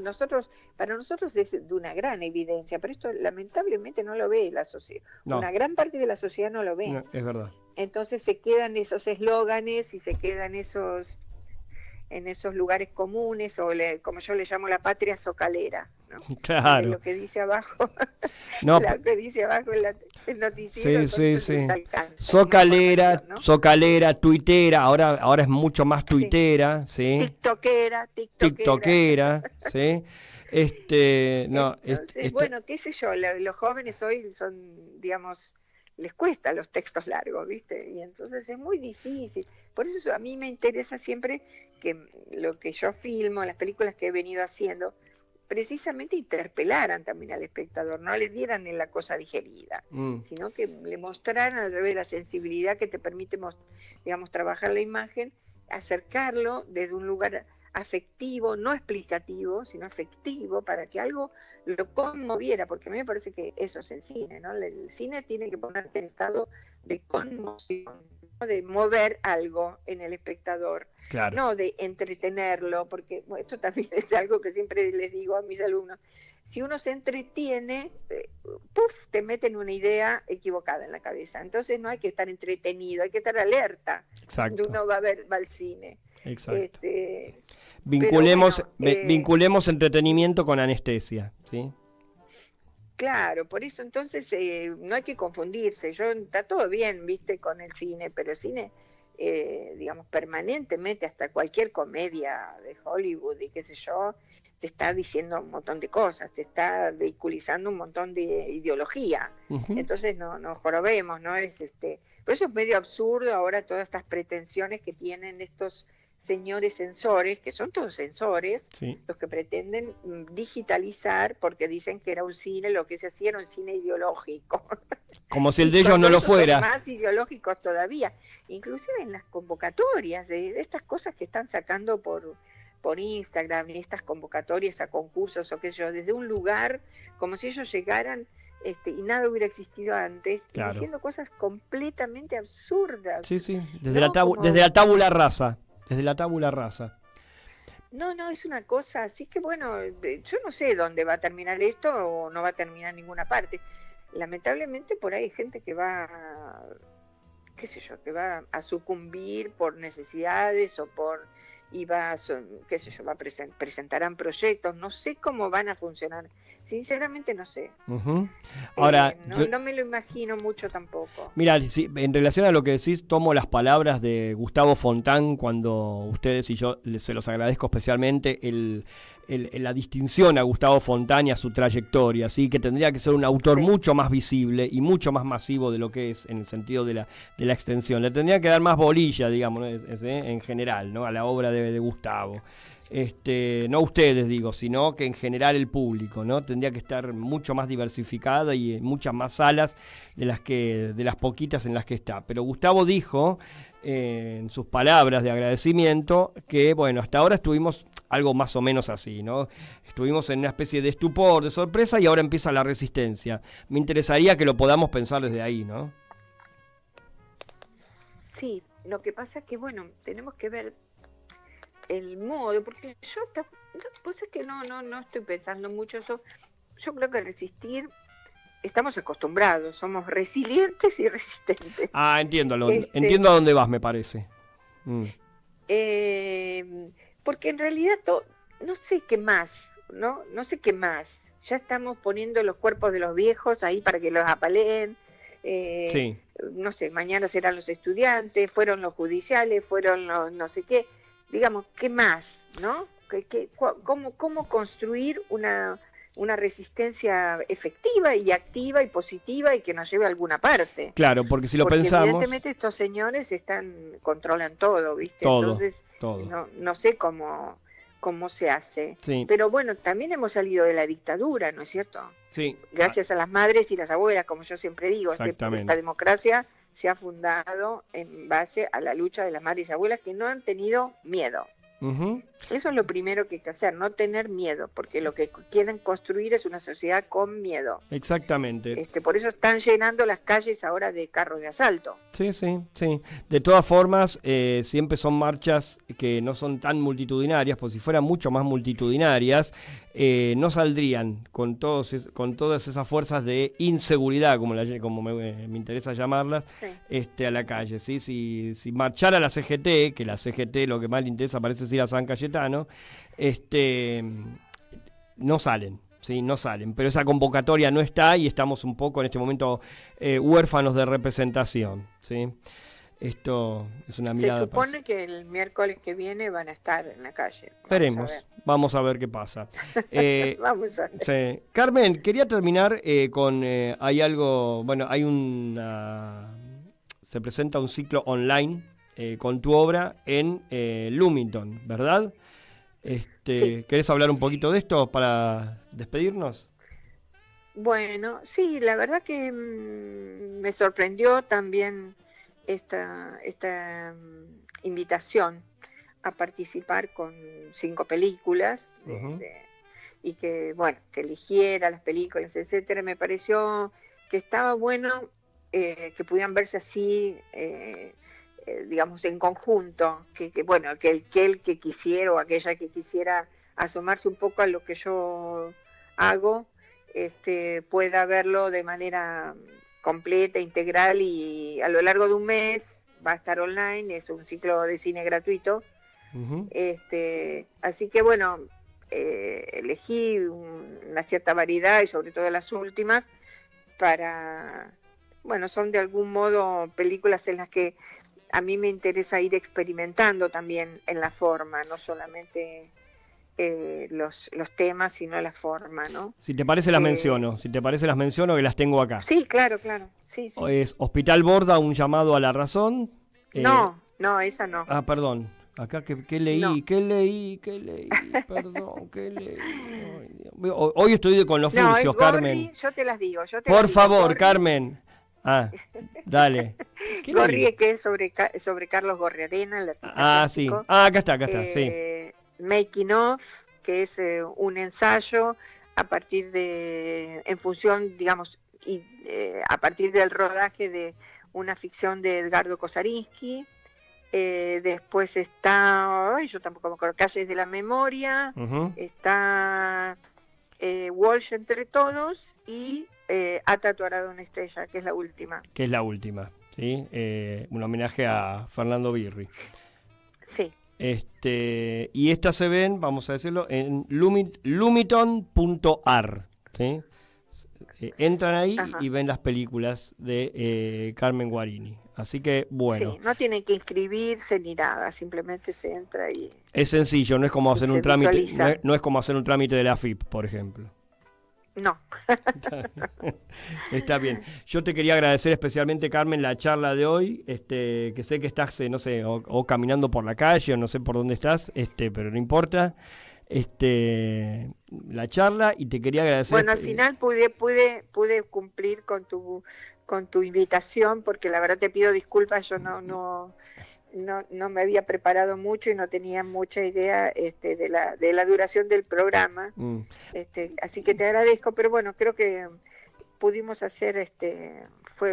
para nosotros es de una gran evidencia, pero esto lamentablemente no lo ve la sociedad. No. Una gran parte de la sociedad no lo ve. No, es verdad. Entonces se quedan esos eslóganes y se quedan en esos lugares comunes, o como yo le llamo la patria socalera, ¿no? Claro. Lo que dice abajo, No, lo que dice abajo en el noticiero, sí. les alcanza. Socalera, tuitera, ahora es mucho más tuitera, ¿sí? TikTokera, ¿sí? Bueno, qué sé yo, los jóvenes hoy son, digamos, les cuesta los textos largos, ¿viste? Y entonces es muy difícil. Por eso a mí me interesa siempre que lo que yo filmo, las películas que he venido haciendo, precisamente interpelaran también al espectador, no le dieran en la cosa digerida, sino que le mostraran a través de la sensibilidad que te permite, digamos, trabajar la imagen, acercarlo desde un lugar afectivo, no explicativo, sino afectivo, para que algo lo conmoviera, porque a mí me parece que eso es el cine, ¿no? El cine tiene que ponerte en estado de conmoción, ¿no? De mover algo en el espectador, claro. No de entretenerlo, porque bueno, esto también es algo que siempre les digo a mis alumnos: si uno se entretiene, te meten una idea equivocada en la cabeza. Entonces no hay que estar entretenido, hay que estar alerta. Exacto. Cuando uno va al cine. Exacto. Vinculemos entretenimiento con anestesia, ¿sí? Claro, por eso entonces no hay que confundirse. Está todo bien, viste, con el cine, pero el cine, digamos, permanentemente, hasta cualquier comedia de Hollywood y qué sé yo, te está diciendo un montón de cosas, te está vehiculizando un montón de ideología. Uh-huh. Entonces no jorobemos, ¿no? Por eso es medio absurdo ahora todas estas pretensiones que tienen estos señores censores, que son todos censores, sí, los que pretenden digitalizar, porque dicen que era un cine, lo que se hacía era un cine ideológico. Como si el de ellos no lo fuera. Más ideológicos todavía, inclusive en las convocatorias de estas cosas que están sacando por Instagram, y estas convocatorias a concursos o qué sé yo, desde un lugar como si ellos llegaran y nada hubiera existido antes, claro, diciendo cosas completamente absurdas. Sí, desde, ¿no? Desde la tabula rasa. Desde la tabula rasa. No, es una cosa, así que bueno, yo no sé dónde va a terminar esto o no va a terminar en ninguna parte. Lamentablemente por ahí hay gente que va, qué sé yo, que va a sucumbir por necesidades o presentarán proyectos, no sé cómo van a funcionar, sinceramente no sé. Uh-huh. Ahora, no me lo imagino mucho tampoco. Mira, en relación a lo que decís, tomo las palabras de Gustavo Fontán cuando ustedes y yo se los agradezco especialmente la distinción a Gustavo Fontán y a su trayectoria, ¿sí? Que tendría que ser un autor mucho más visible y mucho más masivo de lo que es en el sentido de la extensión. Le tendría que dar más bolilla, digamos, ¿no? En general, ¿no? A la obra de Gustavo. No ustedes, digo, sino que en general el público, ¿no? Tendría que estar mucho más diversificada y en muchas más salas de las poquitas en las que está. Pero Gustavo dijo, en sus palabras de agradecimiento, que, bueno, hasta ahora estuvimos algo más o menos así, ¿no? Estuvimos en una especie de estupor, de sorpresa, y ahora empieza la resistencia. Me interesaría que lo podamos pensar desde ahí, ¿no? Sí, lo que pasa es que, bueno, tenemos que ver el modo, porque pues es que no estoy pensando mucho eso. Yo creo que resistir, estamos acostumbrados, somos resilientes y resistentes. Ah, entiendo a dónde vas, me parece. Porque en realidad no sé qué más, ¿no? No sé qué más. Ya estamos poniendo los cuerpos de los viejos ahí para que los apaleen. Sí. No sé, mañana serán los estudiantes, fueron los judiciales, fueron los no sé qué. Digamos, ¿qué más, no? ¿Cómo construir una resistencia efectiva y activa y positiva y que nos lleve a alguna parte? Claro, porque si lo pensamos... evidentemente estos señores controlan todo, ¿viste? Todo, entonces, todo. No sé cómo se hace. Sí. Pero bueno, también hemos salido de la dictadura, ¿no es cierto? Sí. Gracias a las madres y las abuelas, como yo siempre digo. Exactamente. Esta democracia se ha fundado en base a la lucha de las madres y abuelas que no han tenido miedo. Uh-huh. Eso es lo primero que hay que hacer, no tener miedo, porque lo que quieren construir es una sociedad con miedo. Exactamente. Por eso están llenando las calles ahora de carros de asalto. Sí. De todas formas, siempre son marchas que no son tan multitudinarias, pues si fueran mucho más multitudinarias, no saldrían con todas esas fuerzas de inseguridad, como me interesa llamarlas, sí. A la calle. ¿Sí? Si marchara la CGT, que la CGT lo que más le interesa parece ir a San Cayetano, no salen. Sí, no salen, pero esa convocatoria no está y estamos un poco en este momento huérfanos de representación, ¿sí? Esto es una mirada. Se supone que el miércoles que viene van a estar en la calle. Vamos a ver qué pasa. Vamos a ver. Sí. Carmen, quería terminar con, hay algo, bueno, se presenta un ciclo online con tu obra en Lumiton, ¿verdad? Sí. ¿Querés hablar un poquito de esto para despedirnos? Bueno, sí, la verdad que me sorprendió también esta invitación a participar con 5 películas uh-huh. y que, bueno, que eligiera las películas, etcétera. Me pareció que estaba bueno que pudieran verse así, digamos, en conjunto, que el que quisiera o aquella que quisiera asomarse un poco a lo que yo hago, pueda verlo de manera completa, integral, y a lo largo de un mes va a estar online. Es un ciclo de cine gratuito. Uh-huh. Así que bueno, elegí una cierta variedad y sobre todo las últimas son de algún modo películas en las que a mí me interesa ir experimentando también en la forma, no solamente los temas, sino la forma, ¿no? Si te parece las menciono, que las tengo acá. Sí, claro. Sí. Es Hospital Borda, un llamado a la razón. No, esa no. Ah, perdón. Acá ¿qué leí? No. ¿Qué leí? Perdón, ¿qué leí? Hoy estoy con los furcios, Carmen. Yo te las digo. Por favor, Gorri. Carmen. Ah, dale. Gorri, que es sobre Carlos Gorriarena, el artista clásico. Sí. Acá está, sí. Making of, que es un ensayo a partir del rodaje de una ficción de Edgardo Kosarinsky. Después está, yo tampoco me acuerdo, Calles de la Memoria, uh-huh. Está Walsh entre todos y Ha tatuado una estrella, que es la última. ¿Sí? Un homenaje a Fernando Birri. Sí. Y estas se ven, vamos a decirlo, en lumiton.ar, ¿sí? Entran ahí Ajá. y ven las películas de Carmen Guarini. Así que, bueno. Sí, no tienen que inscribirse ni nada, simplemente se entra y... Es sencillo, no es como hacer un trámite, no es como hacer un trámite de la AFIP, por ejemplo. No. Está bien. Yo te quería agradecer especialmente, Carmen, la charla de hoy, que sé que estás, no sé, o caminando por la calle, o no sé por dónde estás, pero no importa, la charla, y te quería agradecer. Bueno, al final pude cumplir con tu invitación, porque la verdad te pido disculpas, yo no me había preparado mucho y no tenía mucha idea de la duración del programa, así que te agradezco, pero bueno, creo que pudimos hacer,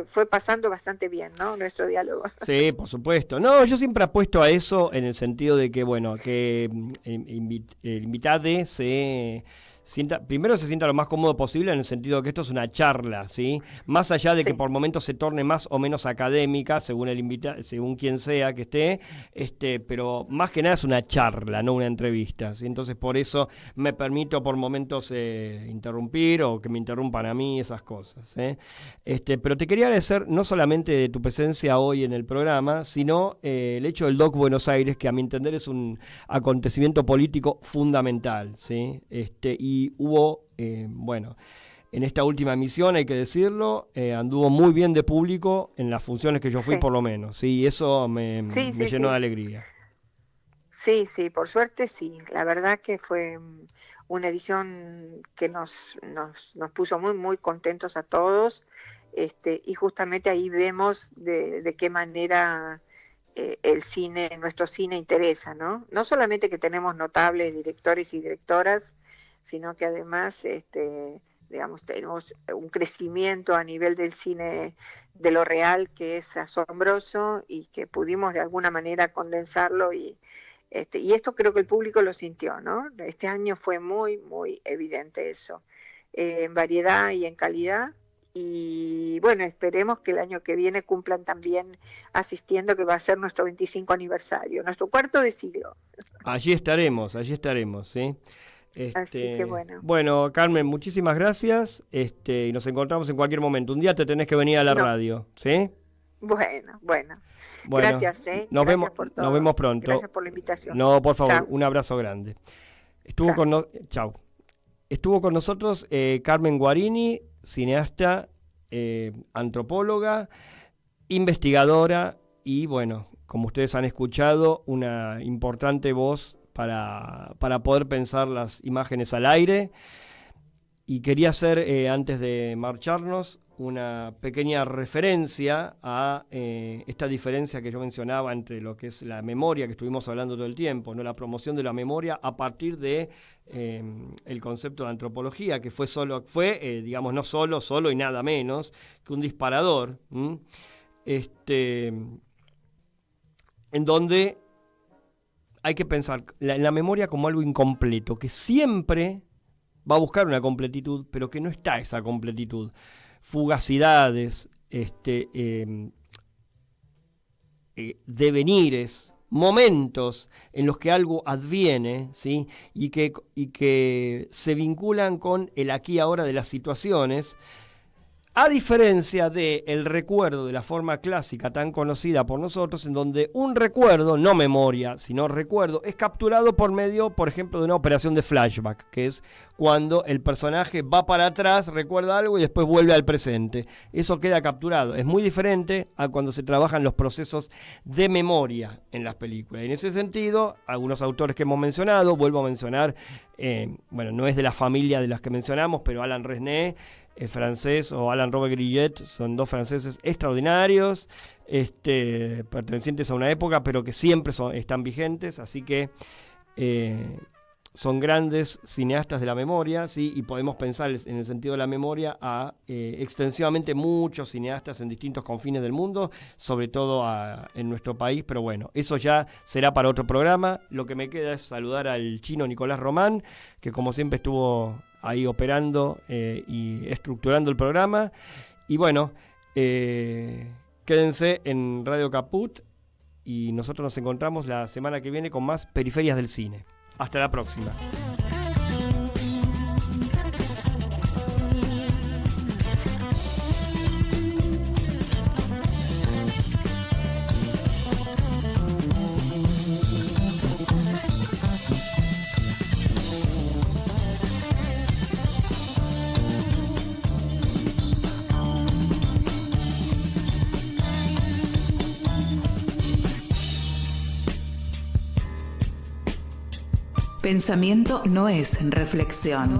fue pasando bastante bien, ¿no? Nuestro diálogo. Sí, por supuesto. No, yo siempre apuesto a eso en el sentido de que, bueno, que el invitado primero se sienta lo más cómodo posible, en el sentido de que esto es una charla, ¿sí? Más allá de que por momentos se torne más o menos académica, según el invitado, según quien sea que esté, pero más que nada es una charla, no una entrevista, ¿sí? Entonces por eso me permito por momentos interrumpir, o que me interrumpan a mí, esas cosas, ¿eh? Pero te quería agradecer no solamente de tu presencia hoy en el programa, sino el hecho del DOC Buenos Aires, que a mi entender es un acontecimiento político fundamental, ¿sí? Y hubo, bueno, en esta última emisión, hay que decirlo, anduvo muy bien de público en las funciones que yo fui, por lo menos, ¿sí? Y eso me llenó de alegría. Sí, por suerte sí. La verdad que fue una edición que nos puso muy, muy contentos a todos, y justamente ahí vemos de qué manera nuestro cine interesa, ¿no? No solamente que tenemos notables directores y directoras, sino que además, digamos, tenemos un crecimiento a nivel del cine de lo real que es asombroso, y que pudimos de alguna manera condensarlo, y esto creo que el público lo sintió, ¿no? Este año fue muy, muy evidente eso, en variedad y en calidad. Y bueno, esperemos que el año que viene cumplan también asistiendo, que va a ser nuestro 25 aniversario, nuestro cuarto de siglo. Allí estaremos, ¿sí? Así que bueno. Bueno, Carmen, muchísimas gracias, y nos encontramos en cualquier momento. Un día te tenés que venir a la radio, ¿sí? Bueno. Gracias, nos gracias por todo. Nos vemos pronto. Gracias por la invitación. No, por favor, Chao. Un abrazo grande. Estuvo con nosotros Carmen Guarini, cineasta, antropóloga, investigadora, y bueno, como ustedes han escuchado, una importante voz para poder pensar las imágenes al aire. Y quería hacer, antes de marcharnos, una pequeña referencia a esta diferencia que yo mencionaba entre lo que es la memoria, que estuvimos hablando todo el tiempo, ¿no? La promoción de la memoria a partir de el concepto de antropología, que fue digamos, no solo y nada menos que un disparador, en donde hay que pensar en la memoria como algo incompleto, que siempre va a buscar una completitud, pero que no está esa completitud. Fugacidades, devenires, momentos en los que algo adviene, ¿sí? y que se vinculan con el aquí y ahora de las situaciones, a diferencia del recuerdo de la forma clásica tan conocida por nosotros, en donde un recuerdo, no memoria, sino recuerdo, es capturado por medio, por ejemplo, de una operación de flashback, que es cuando el personaje va para atrás, recuerda algo y después vuelve al presente. Eso queda capturado. Es muy diferente a cuando se trabajan los procesos de memoria en las películas. En ese sentido, algunos autores que hemos mencionado, vuelvo a mencionar, bueno, no es de la familia de las que mencionamos, pero Alain Resnais, francés, o Alain Robert Grillet, son dos franceses extraordinarios, pertenecientes a una época, pero que siempre están vigentes, así que son grandes cineastas de la memoria, ¿sí? Y podemos pensar en el sentido de la memoria a extensivamente muchos cineastas en distintos confines del mundo, sobre todo en nuestro país, pero bueno, eso ya será para otro programa. Lo que me queda es saludar al chino Nicolás Román, que como siempre estuvo ahí operando y estructurando el programa. Y bueno, quédense en Radio Caput, y nosotros nos encontramos la semana que viene con más Periferias del Cine. Hasta la próxima. Pensamiento no es reflexión.